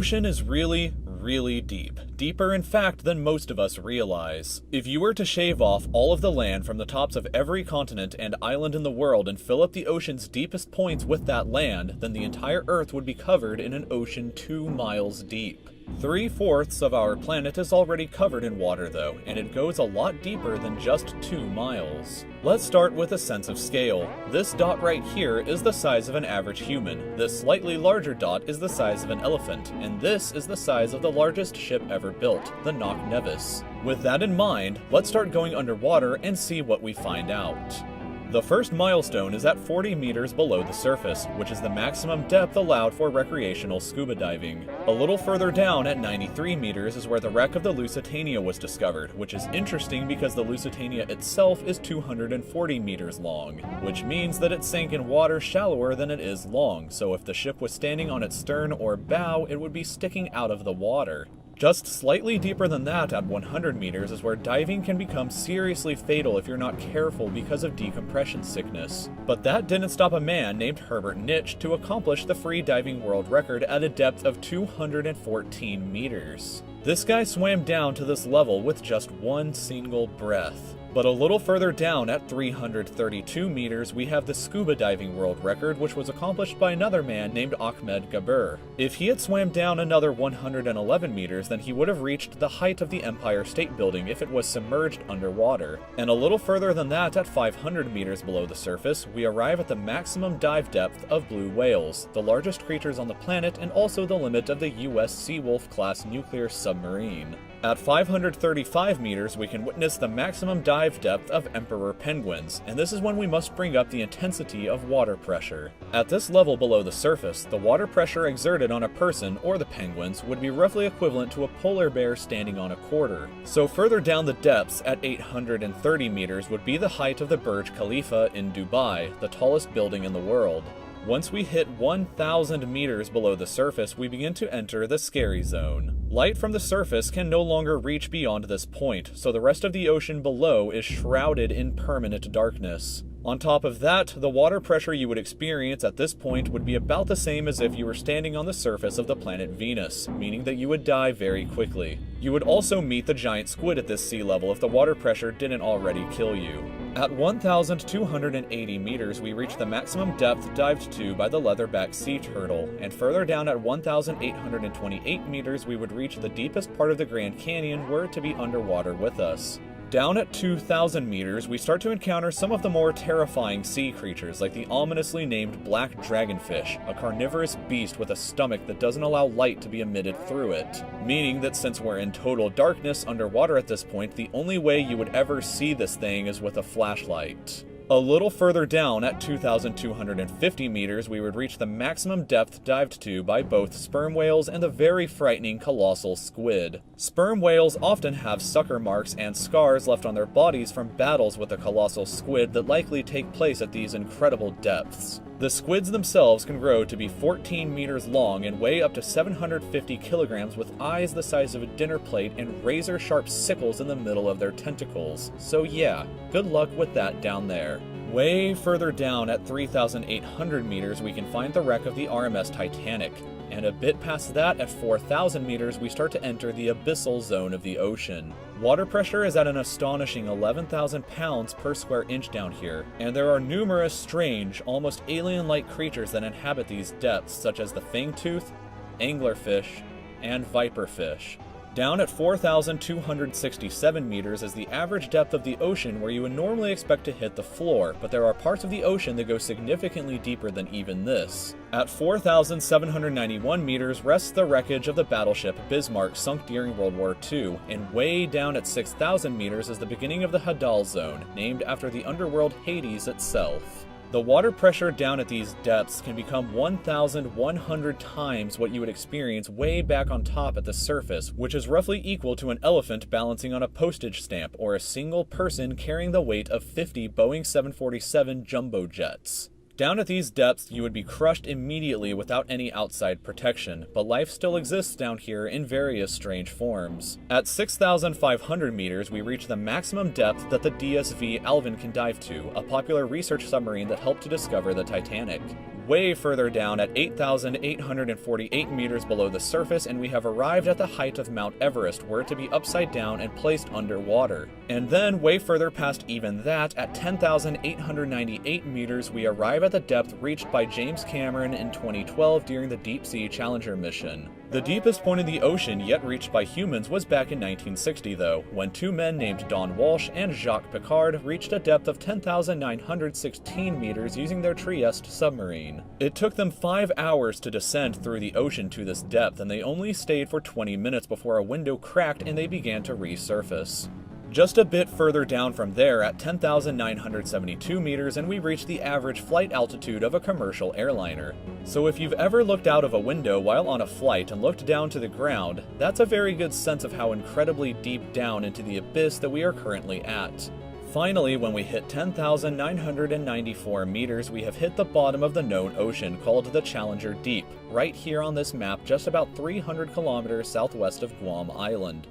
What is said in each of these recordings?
Ocean is really deep. Deeper, in fact, than most of us realize. If you were to shave off all of the land from the tops of every continent and island in the world and fill up the ocean's deepest points with that land, then the entire Earth would be covered in an ocean 2 miles deep. 3/4 of our planet is already covered in water though, and it goes a lot deeper than just 2 miles. Let's start with a sense of scale. This dot right here is the size of an average human, this slightly larger dot is the size of an elephant, and this is the size of the largest ship ever built, the Knock Nevis. With that in mind, let's start going underwater and see what we find out. The first milestone is at 40 meters below the surface, which is the maximum depth allowed for recreational scuba diving. A little further down at 93 meters is where the wreck of the Lusitania was discovered, which is interesting because the Lusitania itself is 240 meters long, which means that it sank in water shallower than it is long, so if the ship was standing on its stern or bow, it would be sticking out of the water. Just slightly deeper than that at 100 meters is where diving can become seriously fatal if you're not careful because of decompression sickness. But that didn't stop a man named Herbert Nitsch to accomplish the free diving world record at a depth of 214 meters. This guy swam down to this level with just one single breath. But a little further down at 332 meters, we have the scuba diving world record, which was accomplished by another man named Ahmed Gabir. If he had swam down another 111 meters, then he would have reached the height of the Empire State Building if it was submerged underwater. And a little further than that, at 500 meters below the surface, we arrive at the maximum dive depth of blue whales, the largest creatures on the planet and also the limit of the US Seawolf class nuclear submarine. At 535 meters, we can witness the maximum dive depth of emperor penguins, and this is when we must bring up the intensity of water pressure. At this level below the surface, the water pressure exerted on a person, or the penguins, would be roughly equivalent to a polar bear standing on a quarter. So further down the depths, at 830 meters, would be the height of the Burj Khalifa in Dubai, the tallest building in the world. Once we hit 1,000 meters below the surface, we begin to enter the scary zone. Light from the surface can no longer reach beyond this point, so the rest of the ocean below is shrouded in permanent darkness. On top of that, the water pressure you would experience at this point would be about the same as if you were standing on the surface of the planet Venus, meaning that you would die very quickly. You would also meet the giant squid at this sea level if the water pressure didn't already kill you. At 1,280 meters, we reach the maximum depth dived to by the leatherback sea turtle, and further down at 1,828 meters, we would reach the deepest part of the Grand Canyon were it to be underwater with us. Down at 2,000 meters, we start to encounter some of the more terrifying sea creatures, like the ominously named black dragonfish, a carnivorous beast with a stomach that doesn't allow light to be emitted through it. Meaning that since we're in total darkness underwater at this point, the only way you would ever see this thing is with a flashlight. A little further down at 2,250 meters, we would reach the maximum depth dived to by both sperm whales and the very frightening colossal squid. Sperm whales often have sucker marks and scars left on their bodies from battles with the colossal squid that likely take place at these incredible depths. The squids themselves can grow to be 14 meters long and weigh up to 750 kilograms with eyes the size of a dinner plate and razor-sharp sickles in the middle of their tentacles. So yeah, good luck with that down there. Way further down at 3,800 meters, we can find the wreck of the RMS Titanic. And a bit past that, at 4,000 meters, we start to enter the abyssal zone of the ocean. Water pressure is at an astonishing 11,000 pounds per square inch down here, and there are numerous strange, almost alien-like creatures that inhabit these depths, such as the fangtooth, anglerfish, and viperfish. Down at 4,267 meters is the average depth of the ocean where you would normally expect to hit the floor, but there are parts of the ocean that go significantly deeper than even this. At 4,791 meters rests the wreckage of the battleship Bismarck sunk during World War II, and way down at 6,000 meters is the beginning of the Hadal Zone, named after the underworld Hades itself. The water pressure down at these depths can become 1,100 times what you would experience way back on top at the surface, which is roughly equal to an elephant balancing on a postage stamp or a single person carrying the weight of 50 Boeing 747 jumbo jets. Down at these depths, you would be crushed immediately without any outside protection, but life still exists down here in various strange forms. At 6,500 meters, we reach the maximum depth that the DSV Alvin can dive to, a popular research submarine that helped to discover the Titanic. way further down at 8,848 meters below the surface, and we have arrived at the height of Mount Everest, were it to be upside down and placed underwater. And then, way further past even that, at 10,898 meters, we arrive at the depth reached by James Cameron in 2012 during the Deep Sea Challenger mission. The deepest point in the ocean yet reached by humans was back in 1960 though, when two men named Don Walsh and Jacques Piccard reached a depth of 10,916 meters using their Trieste submarine. It took them 5 hours to descend through the ocean to this depth, and they only stayed for 20 minutes before a window cracked and they began to resurface. Just a bit further down from there at 10,972 meters and we reach the average flight altitude of a commercial airliner. So if you've ever looked out of a window while on a flight and looked down to the ground, that's a very good sense of how incredibly deep down into the abyss that we are currently at. Finally, when we hit 10,994 meters, we have hit the bottom of the known ocean called the Challenger Deep, right here on this map just about 300 kilometers southwest of Guam Island.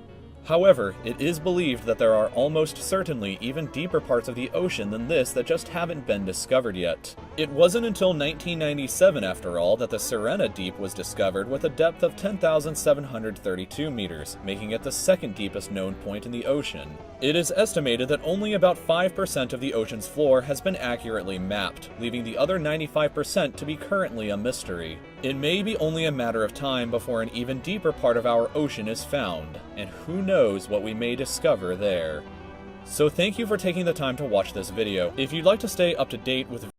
However, it is believed that there are almost certainly even deeper parts of the ocean than this that just haven't been discovered yet. It wasn't until 1997, after all, that the Sirena Deep was discovered with a depth of 10,732 meters, making it the second deepest known point in the ocean. It is estimated that only about 5% of the ocean's floor has been accurately mapped, leaving the other 95% to be currently a mystery. It may be only a matter of time before an even deeper part of our ocean is found, and who knows what we may discover there. So thank you for taking the time to watch this video. If you'd like to stay up to date with